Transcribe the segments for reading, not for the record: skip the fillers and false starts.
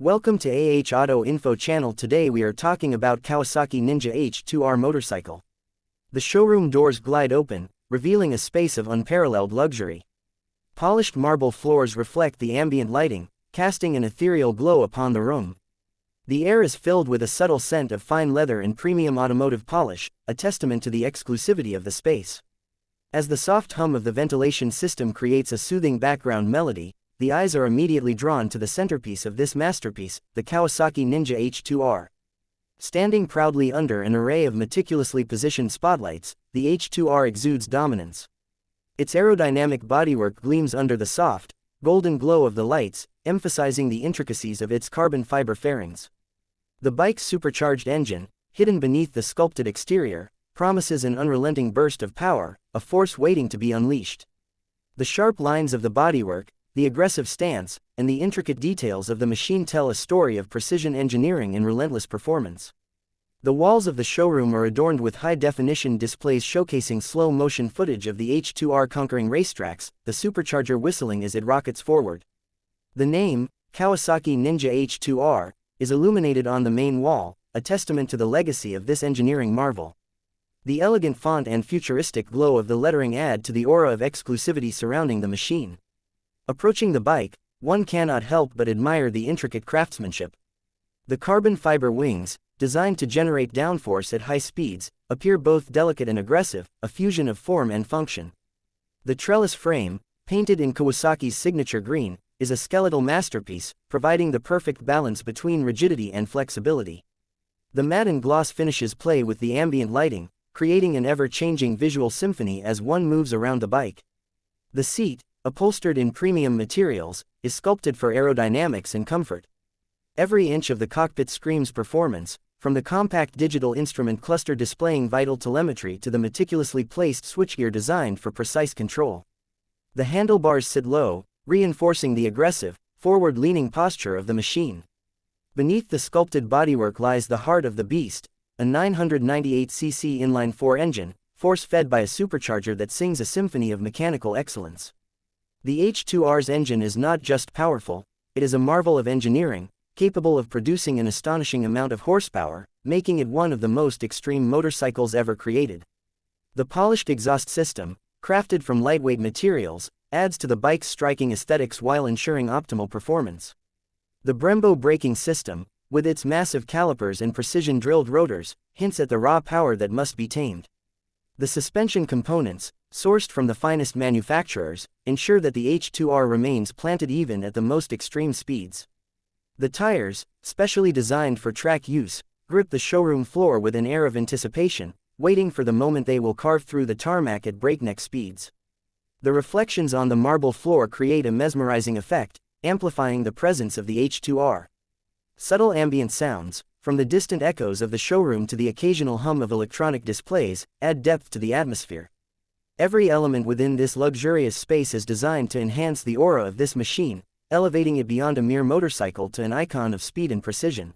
Welcome to Auto Info channel. Today we are talking about Kawasaki Ninja H2R motorcycle. The showroom doors glide open, revealing a space of unparalleled luxury. Polished marble floors reflect the ambient lighting, casting an ethereal glow upon the room. The air is filled with a subtle scent of fine leather and premium automotive polish, a testament to the exclusivity of the space. As the soft hum of the ventilation system creates a soothing background melody, the eyes are immediately drawn to the centerpiece of this masterpiece, the Kawasaki Ninja H2R. Standing proudly under an array of meticulously positioned spotlights, the H2R exudes dominance. Its aerodynamic bodywork gleams under the soft, golden glow of the lights, emphasizing the intricacies of its carbon fiber fairings. The bike's supercharged engine, hidden beneath the sculpted exterior, promises an unrelenting burst of power, a force waiting to be unleashed. The sharp lines of the bodywork, the aggressive stance, and the intricate details of the machine tell a story of precision engineering and relentless performance. The walls of the showroom are adorned with high-definition displays showcasing slow-motion footage of the H2R conquering racetracks, the supercharger whistling as it rockets forward. The name, Kawasaki Ninja H2R, is illuminated on the main wall, a testament to the legacy of this engineering marvel. The elegant font and futuristic glow of the lettering add to the aura of exclusivity surrounding the machine. Approaching the bike, one cannot help but admire the intricate craftsmanship. The carbon fiber wings, designed to generate downforce at high speeds, appear both delicate and aggressive, a fusion of form and function. The trellis frame, painted in Kawasaki's signature green, is a skeletal masterpiece, providing the perfect balance between rigidity and flexibility. The matte and gloss finishes play with the ambient lighting, creating an ever-changing visual symphony as one moves around the bike. The seat, upholstered in premium materials, is sculpted for aerodynamics and comfort. Every inch of the cockpit screams performance, from the compact digital instrument cluster displaying vital telemetry to the meticulously placed switchgear designed for precise control. The handlebars sit low, reinforcing the aggressive, forward-leaning posture of the machine. Beneath the sculpted bodywork lies the heart of the beast, a 998cc inline-4 engine, force-fed by a supercharger that sings a symphony of mechanical excellence. The H2R's engine is not just powerful, it is a marvel of engineering, capable of producing an astonishing amount of horsepower, making it one of the most extreme motorcycles ever created. The polished exhaust system, crafted from lightweight materials, adds to the bike's striking aesthetics while ensuring optimal performance. The Brembo braking system, with its massive calipers and precision-drilled rotors, hints at the raw power that must be tamed. The suspension components, sourced from the finest manufacturers, ensure that the H2R remains planted even at the most extreme speeds. The tires, specially designed for track use, grip the showroom floor with an air of anticipation, waiting for the moment they will carve through the tarmac at breakneck speeds. The reflections on the marble floor create a mesmerizing effect, amplifying the presence of the H2R. Subtle ambient sounds, from the distant echoes of the showroom to the occasional hum of electronic displays, add depth to the atmosphere. Every element within this luxurious space is designed to enhance the aura of this machine, elevating it beyond a mere motorcycle to an icon of speed and precision.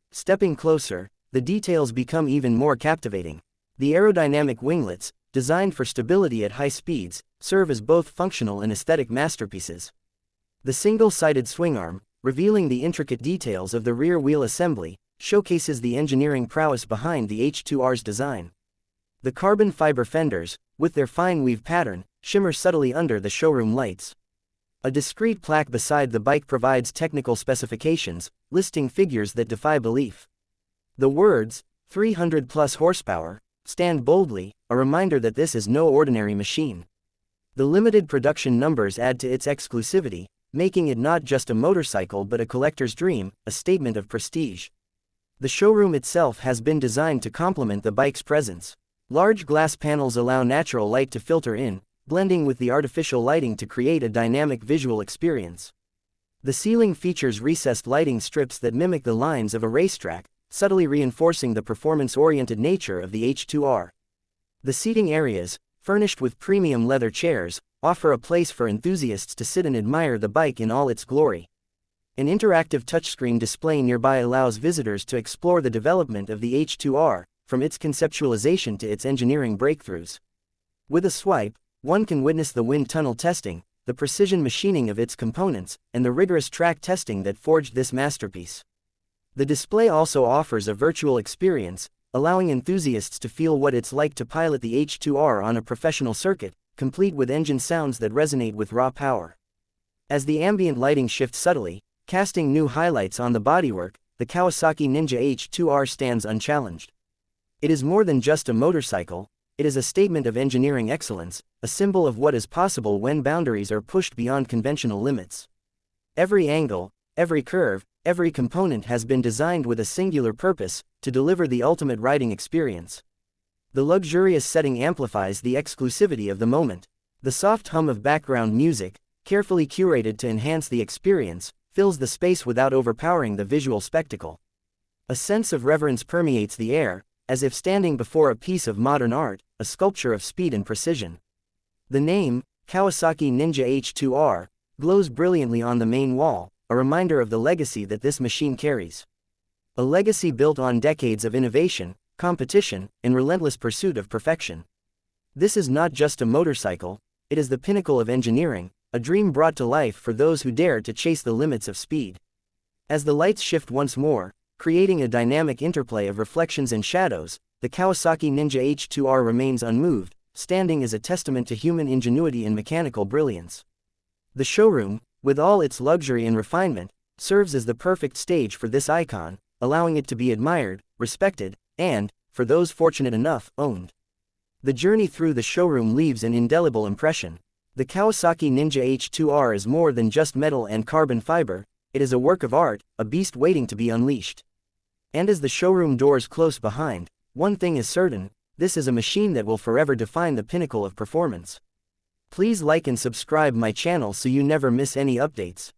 Stepping closer, the details become even more captivating. The aerodynamic winglets, designed for stability at high speeds, serve as both functional and aesthetic masterpieces. The single-sided swingarm, revealing the intricate details of the rear wheel assembly, showcases the engineering prowess behind the H2R's design. The carbon fiber fenders, with their fine weave pattern, shimmer subtly under the showroom lights. A discreet plaque beside the bike provides technical specifications, listing figures that defy belief. The words, 300+ horsepower, stand boldly, a reminder that this is no ordinary machine. The limited production numbers add to its exclusivity, making it not just a motorcycle but a collector's dream, a statement of prestige. The showroom itself has been designed to complement the bike's presence. Large glass panels allow natural light to filter in, blending with the artificial lighting to create a dynamic visual experience. The ceiling features recessed lighting strips that mimic the lines of a racetrack, subtly reinforcing the performance-oriented nature of the H2R. The seating areas, furnished with premium leather chairs, offer a place for enthusiasts to sit and admire the bike in all its glory. An interactive touchscreen display nearby allows visitors to explore the development of the H2R, from its conceptualization to its engineering breakthroughs. With a swipe, one can witness the wind tunnel testing, the precision machining of its components, and the rigorous track testing that forged this masterpiece. The display also offers a virtual experience, allowing enthusiasts to feel what it's like to pilot the H2R on a professional circuit, complete with engine sounds that resonate with raw power. As the ambient lighting shifts subtly, casting new highlights on the bodywork, the Kawasaki Ninja H2R stands unchallenged. It is more than just a motorcycle, it is a statement of engineering excellence, a symbol of what is possible when boundaries are pushed beyond conventional limits. Every angle, every curve, every component has been designed with a singular purpose, to deliver the ultimate riding experience. The luxurious setting amplifies the exclusivity of the moment. The soft hum of background music, carefully curated to enhance the experience, fills the space without overpowering the visual spectacle. A sense of reverence permeates the air, as if standing before a piece of modern art, a sculpture of speed and precision. The name, Kawasaki Ninja H2R, glows brilliantly on the main wall, a reminder of the legacy that this machine carries. A legacy built on decades of innovation, competition, and relentless pursuit of perfection. This is not just a motorcycle, it is the pinnacle of engineering, a dream brought to life for those who dare to chase the limits of speed. As the lights shift once more, creating a dynamic interplay of reflections and shadows, the Kawasaki Ninja H2R remains unmoved, standing as a testament to human ingenuity and mechanical brilliance. The showroom, with all its luxury and refinement, serves as the perfect stage for this icon, allowing it to be admired, respected, and, for those fortunate enough, owned. The journey through the showroom leaves an indelible impression. The Kawasaki Ninja H2R is more than just metal and carbon fiber, it is a work of art, a beast waiting to be unleashed. And as the showroom doors close behind, one thing is certain, this is a machine that will forever define the pinnacle of performance. Please like and subscribe my channel so you never miss any updates.